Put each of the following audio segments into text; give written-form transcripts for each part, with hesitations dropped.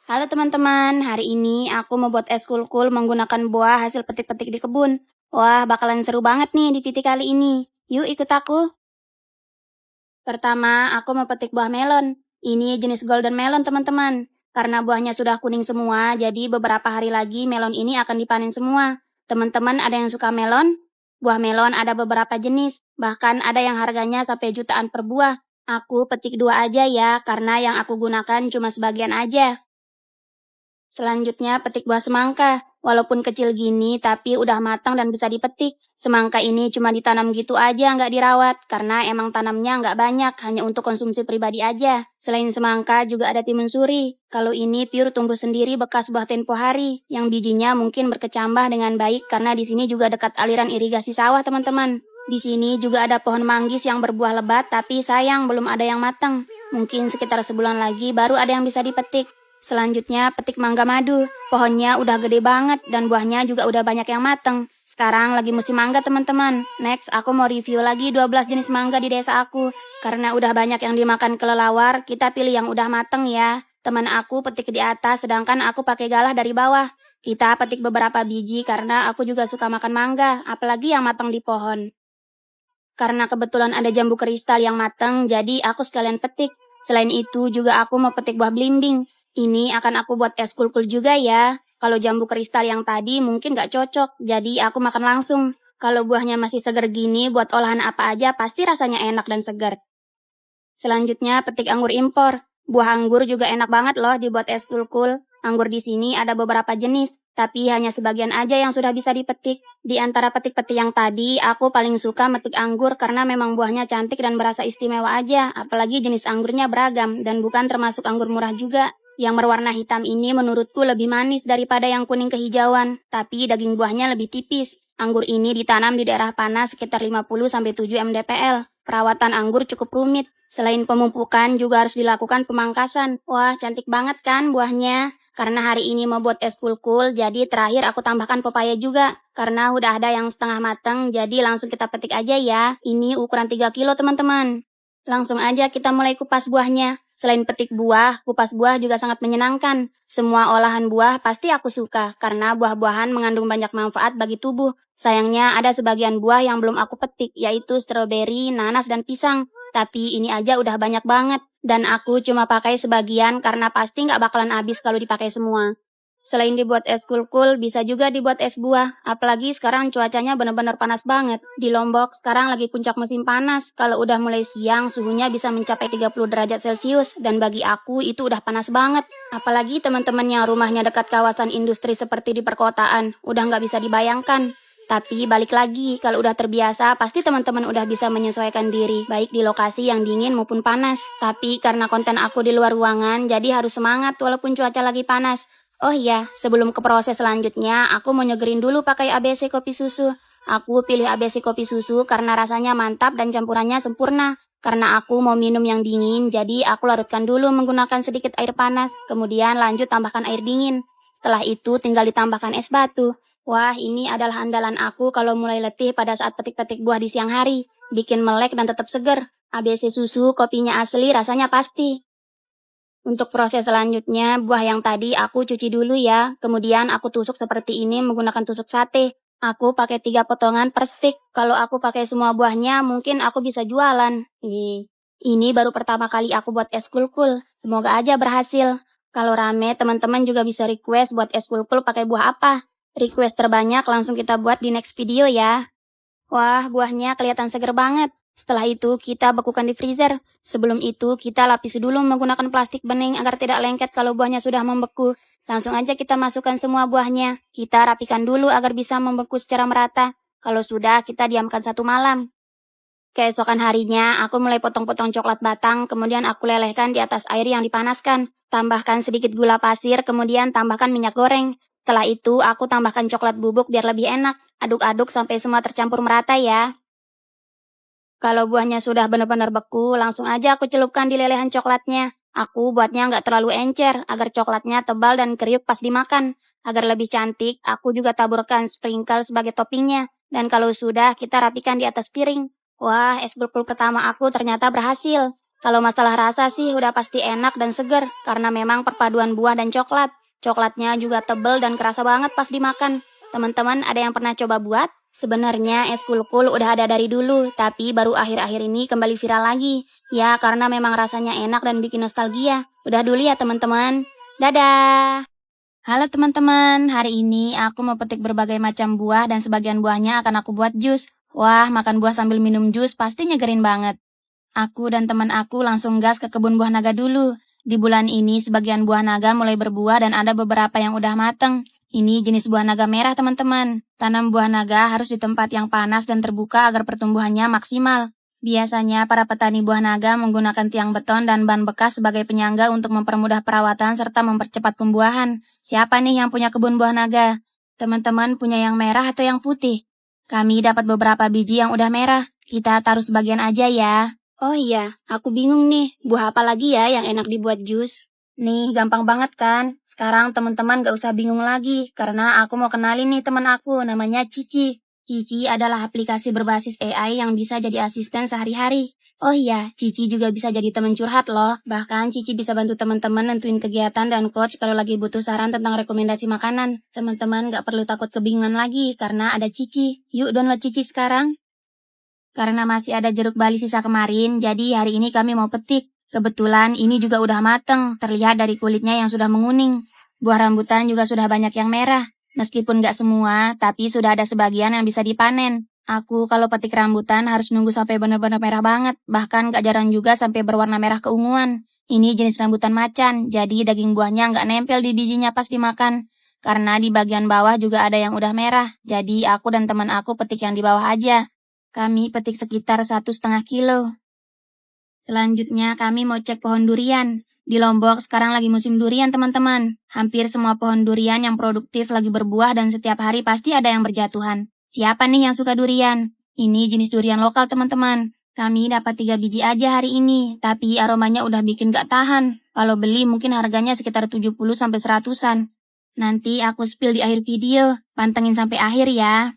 Halo teman-teman, hari ini aku mau buat es kulkul menggunakan buah hasil petik-petik di kebun. Wah, bakalan seru banget nih di VT kali ini. Yuk ikut aku. Pertama, aku mau petik buah melon. Ini jenis golden melon teman-teman. Karena buahnya sudah kuning semua, jadi beberapa hari lagi melon ini akan dipanen semua. Teman-teman ada yang suka melon? Buah melon ada beberapa jenis, bahkan ada yang harganya sampai jutaan per buah. Aku petik 2 aja ya, karena yang aku gunakan cuma sebagian aja. Selanjutnya, petik buah semangka. Walaupun kecil gini, tapi udah matang dan bisa dipetik. Semangka ini cuma ditanam gitu aja, nggak dirawat. Karena emang tanamnya nggak banyak, hanya untuk konsumsi pribadi aja. Selain semangka, juga ada timun suri. Kalau ini pure tumbuh sendiri bekas buah tempo hari, yang bijinya mungkin berkecambah dengan baik karena di sini juga dekat aliran irigasi sawah, teman-teman. Di sini juga ada pohon manggis yang berbuah lebat, tapi sayang belum ada yang matang. Mungkin sekitar sebulan lagi baru ada yang bisa dipetik. Selanjutnya, petik mangga madu. Pohonnya udah gede banget dan buahnya juga udah banyak yang mateng. Sekarang lagi musim mangga teman-teman. Next, aku mau review lagi 12 jenis mangga di desa aku. Karena udah banyak yang dimakan kelelawar, kita pilih yang udah mateng ya. Teman aku petik di atas, sedangkan aku pakai galah dari bawah. Kita petik beberapa biji karena aku juga suka makan mangga, apalagi yang matang di pohon. Karena kebetulan ada jambu kristal yang matang, jadi aku sekalian petik. Selain itu juga aku mau petik buah belimbing. Ini akan aku buat es kulkul juga ya. Kalau jambu kristal yang tadi mungkin gak cocok, jadi aku makan langsung. Kalau buahnya masih segar gini, buat olahan apa aja pasti rasanya enak dan segar. Selanjutnya petik anggur impor. Buah anggur juga enak banget loh dibuat es kulkul. Anggur di sini ada beberapa jenis, tapi hanya sebagian aja yang sudah bisa dipetik. Di antara petik-petik yang tadi, aku paling suka metik anggur karena memang buahnya cantik dan berasa istimewa aja, apalagi jenis anggurnya beragam dan bukan termasuk anggur murah juga. Yang berwarna hitam ini menurutku lebih manis daripada yang kuning kehijauan, tapi daging buahnya lebih tipis. Anggur ini ditanam di daerah panas sekitar 50-7 mdpl. Perawatan anggur cukup rumit. Selain pemupukan juga harus dilakukan pemangkasan. Wah, cantik banget kan buahnya? Karena hari ini mau buat es kulkul, jadi terakhir aku tambahkan pepaya juga. Karena udah ada yang setengah matang, jadi langsung kita petik aja ya. Ini ukuran 3 kilo teman-teman. Langsung aja kita mulai kupas buahnya. Selain petik buah, kupas buah juga sangat menyenangkan. Semua olahan buah pasti aku suka, karena buah-buahan mengandung banyak manfaat bagi tubuh. Sayangnya ada sebagian buah yang belum aku petik, yaitu stroberi, nanas, dan pisang. Tapi ini aja udah banyak banget. Dan aku cuma pakai sebagian karena pasti nggak bakalan habis kalau dipakai semua. Selain dibuat es kulkul, bisa juga dibuat es buah. Apalagi sekarang cuacanya benar-benar panas banget. Di Lombok sekarang lagi puncak musim panas. Kalau udah mulai siang, suhunya bisa mencapai 30 derajat Celcius. Dan bagi aku itu udah panas banget. Apalagi teman-teman yang rumahnya dekat kawasan industri seperti di perkotaan. Udah nggak bisa dibayangkan. Tapi balik lagi, kalau udah terbiasa, pasti teman-teman udah bisa menyesuaikan diri, baik di lokasi yang dingin maupun panas. Tapi karena konten aku di luar ruangan, jadi harus semangat walaupun cuaca lagi panas. Oh iya, sebelum ke proses selanjutnya, aku mau nyegerin dulu pakai ABC kopi susu. Aku pilih ABC kopi susu karena rasanya mantap dan campurannya sempurna. Karena aku mau minum yang dingin, jadi aku larutkan dulu menggunakan sedikit air panas, kemudian lanjut tambahkan air dingin. Setelah itu tinggal ditambahkan es batu. Wah, ini adalah andalan aku kalau mulai letih pada saat petik-petik buah di siang hari. Bikin melek dan tetap segar. ABC susu, kopinya asli, rasanya pasti. Untuk proses selanjutnya, buah yang tadi aku cuci dulu ya. Kemudian aku tusuk seperti ini menggunakan tusuk sate. Aku pakai 3 potongan per stick. Kalau aku pakai semua buahnya, mungkin aku bisa jualan. Ini baru pertama kali aku buat es kulkul. Semoga aja berhasil. Kalau rame, teman-teman juga bisa request buat es kulkul pakai buah apa. Request terbanyak langsung kita buat di next video ya. Wah, buahnya kelihatan segar banget. Setelah itu, kita bekukan di freezer. Sebelum itu, kita lapisi dulu menggunakan plastik bening agar tidak lengket kalau buahnya sudah membeku. Langsung aja kita masukkan semua buahnya. Kita rapikan dulu agar bisa membeku secara merata. Kalau sudah, kita diamkan 1 malam. Keesokan harinya, aku mulai potong-potong coklat batang, kemudian aku lelehkan di atas air yang dipanaskan. Tambahkan sedikit gula pasir, kemudian tambahkan minyak goreng. Setelah itu, aku tambahkan coklat bubuk biar lebih enak. Aduk-aduk sampai semua tercampur merata ya. Kalau buahnya sudah benar-benar beku, langsung aja aku celupkan di lelehan coklatnya. Aku buatnya nggak terlalu encer, agar coklatnya tebal dan kriuk pas dimakan. Agar lebih cantik, aku juga taburkan sprinkle sebagai toppingnya. Dan kalau sudah, kita rapikan di atas piring. Wah, es kulkul pertama aku ternyata berhasil. Kalau masalah rasa sih udah pasti enak dan seger, karena memang perpaduan buah dan coklat. Coklatnya juga tebel dan kerasa banget pas dimakan. Teman-teman ada yang pernah coba buat? Sebenarnya es kulkul udah ada dari dulu, tapi baru akhir-akhir ini kembali viral lagi. Ya, karena memang rasanya enak dan bikin nostalgia. Udah dulu ya teman-teman. Dadah! Halo teman-teman, hari ini aku mau petik berbagai macam buah dan sebagian buahnya akan aku buat jus. Wah, makan buah sambil minum jus pasti nyegerin banget. Aku dan teman aku langsung gas ke kebun buah naga dulu. Di bulan ini sebagian buah naga mulai berbuah dan ada beberapa yang udah mateng. Ini jenis buah naga merah teman-teman. Tanam buah naga harus di tempat yang panas dan terbuka agar pertumbuhannya maksimal. Biasanya para petani buah naga menggunakan tiang beton dan ban bekas sebagai penyangga untuk mempermudah perawatan serta mempercepat pembuahan. Siapa nih yang punya kebun buah naga? Teman-teman punya yang merah atau yang putih? Kami dapat beberapa biji yang udah merah. Kita taruh sebagian aja ya. Oh iya, aku bingung nih, buah apa lagi ya yang enak dibuat jus? Nih, gampang banget kan? Sekarang teman-teman gak usah bingung lagi, karena aku mau kenalin nih teman aku, namanya Cici. Cici adalah aplikasi berbasis AI yang bisa jadi asisten sehari-hari. Oh iya, Cici juga bisa jadi teman curhat loh. Bahkan Cici bisa bantu teman-teman nentuin kegiatan dan coach kalau lagi butuh saran tentang rekomendasi makanan. Teman-teman gak perlu takut kebingungan lagi, karena ada Cici. Yuk download Cici sekarang. Karena masih ada jeruk bali sisa kemarin, jadi hari ini kami mau petik. Kebetulan ini juga udah mateng, terlihat dari kulitnya yang sudah menguning. Buah rambutan juga sudah banyak yang merah. Meskipun gak semua, tapi sudah ada sebagian yang bisa dipanen. Aku kalau petik rambutan harus nunggu sampai benar-benar merah banget, bahkan gak jarang juga sampai berwarna merah keunguan. Ini jenis rambutan macan, jadi daging buahnya gak nempel di bijinya pas dimakan. Karena di bagian bawah juga ada yang udah merah, jadi aku dan teman aku petik yang di bawah aja. Kami petik sekitar 1,5 kilo. Selanjutnya kami mau cek pohon durian. Di Lombok sekarang lagi musim durian teman-teman. Hampir semua pohon durian yang produktif lagi berbuah dan setiap hari pasti ada yang berjatuhan. Siapa nih yang suka durian? Ini jenis durian lokal teman-teman. Kami dapat 3 biji aja hari ini, tapi aromanya udah bikin gak tahan. Kalau beli mungkin harganya sekitar 70-100-an. Nanti aku spill di akhir video, pantengin sampai akhir ya.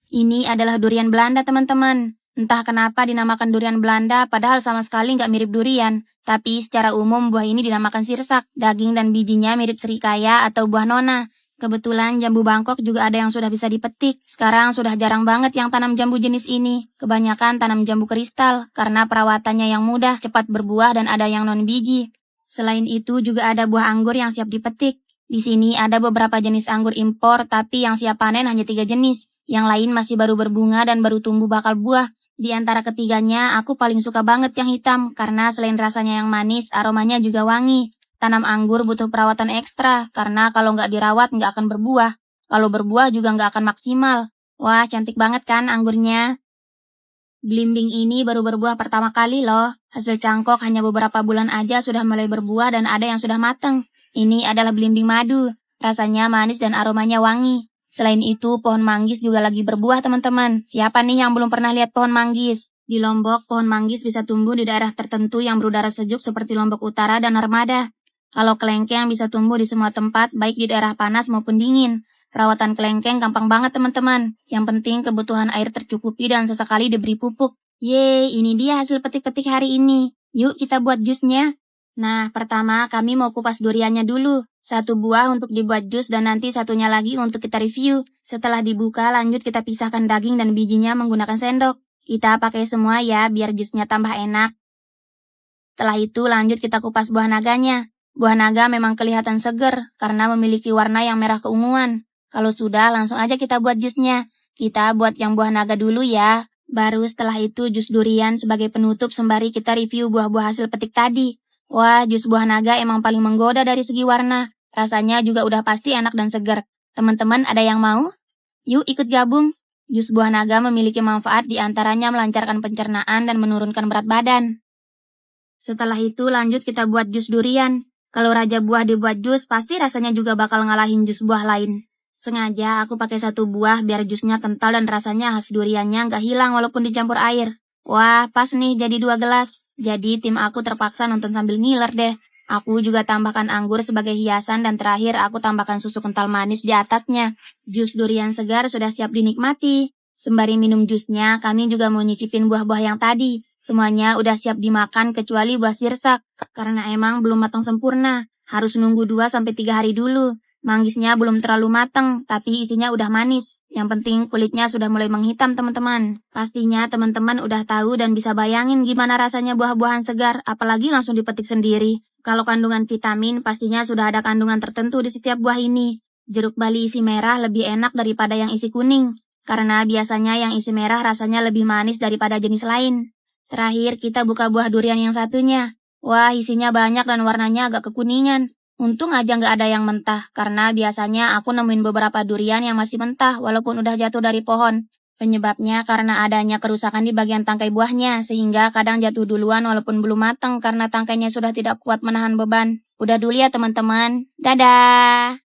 Ini adalah durian Belanda, teman-teman. Entah kenapa dinamakan durian Belanda, padahal sama sekali nggak mirip durian. Tapi secara umum buah ini dinamakan sirsak. Daging dan bijinya mirip serikaya atau buah nona. Kebetulan jambu Bangkok juga ada yang sudah bisa dipetik. Sekarang sudah jarang banget yang tanam jambu jenis ini. Kebanyakan tanam jambu kristal, karena perawatannya yang mudah, cepat berbuah dan ada yang non-biji. Selain itu juga ada buah anggur yang siap dipetik. Di sini ada beberapa jenis anggur impor, tapi yang siap panen hanya 3 jenis. Yang lain masih baru berbunga dan baru tumbuh bakal buah. Di antara ketiganya, aku paling suka banget yang hitam, karena selain rasanya yang manis, aromanya juga wangi. Tanam anggur butuh perawatan ekstra, karena kalau nggak dirawat nggak akan berbuah. Kalau berbuah juga nggak akan maksimal. Wah, cantik banget kan anggurnya? Belimbing ini baru berbuah pertama kali loh. Hasil cangkok hanya beberapa bulan aja sudah mulai berbuah dan ada yang sudah mateng. Ini adalah belimbing madu. Rasanya manis dan aromanya wangi. Selain itu, pohon manggis juga lagi berbuah teman-teman. Siapa nih yang belum pernah lihat pohon manggis? Di Lombok, pohon manggis bisa tumbuh di daerah tertentu yang berudara sejuk seperti Lombok Utara dan Armada. Kalau kelengkeng bisa tumbuh di semua tempat, baik di daerah panas maupun dingin. Perawatan kelengkeng gampang banget teman-teman. Yang penting kebutuhan air tercukupi dan sesekali diberi pupuk. Yeay, ini dia hasil petik-petik hari ini. Yuk kita buat jusnya. Nah, pertama kami mau kupas duriannya dulu. 1 buah untuk dibuat jus dan nanti satunya lagi untuk kita review. Setelah dibuka, lanjut kita pisahkan daging dan bijinya menggunakan sendok. Kita pakai semua ya, biar jusnya tambah enak. Setelah itu lanjut kita kupas buah naganya. Buah naga memang kelihatan seger karena memiliki warna yang merah keunguan. Kalau sudah, langsung aja kita buat jusnya. Kita buat yang buah naga dulu ya. Baru setelah itu jus durian sebagai penutup sembari kita review buah-buah hasil petik tadi. Wah, jus buah naga emang paling menggoda dari segi warna. Rasanya juga udah pasti enak dan segar. Teman-teman ada yang mau? Yuk ikut gabung. Jus buah naga memiliki manfaat diantaranya melancarkan pencernaan dan menurunkan berat badan. Setelah itu lanjut kita buat jus durian. Kalau raja buah dibuat jus, pasti rasanya juga bakal ngalahin jus buah lain. Sengaja aku pakai 1 buah biar jusnya kental dan rasanya khas duriannya nggak hilang walaupun dicampur air. Wah, pas nih jadi 2 gelas. Jadi tim aku terpaksa nonton sambil ngiler deh. Aku juga tambahkan anggur sebagai hiasan dan terakhir aku tambahkan susu kental manis di atasnya. Jus durian segar sudah siap dinikmati. Sembari minum jusnya, kami juga mau nyicipin buah-buah yang tadi. Semuanya udah siap dimakan kecuali buah sirsak, karena emang belum matang sempurna. Harus nunggu 2-3 hari dulu. Manggisnya belum terlalu matang, tapi isinya udah manis. Yang penting kulitnya sudah mulai menghitam teman-teman. Pastinya teman-teman udah tahu dan bisa bayangin gimana rasanya buah-buahan segar, apalagi langsung dipetik sendiri. Kalau kandungan vitamin, pastinya sudah ada kandungan tertentu di setiap buah ini. Jeruk bali isi merah lebih enak daripada yang isi kuning, karena biasanya yang isi merah rasanya lebih manis daripada jenis lain. Terakhir, kita buka buah durian yang satunya. Wah, isinya banyak dan warnanya agak kekuningan. Untung aja nggak ada yang mentah, karena biasanya aku nemuin beberapa durian yang masih mentah walaupun udah jatuh dari pohon. Penyebabnya karena adanya kerusakan di bagian tangkai buahnya, sehingga kadang jatuh duluan walaupun belum matang karena tangkainya sudah tidak kuat menahan beban. Udah dulu ya teman-teman. Dadah!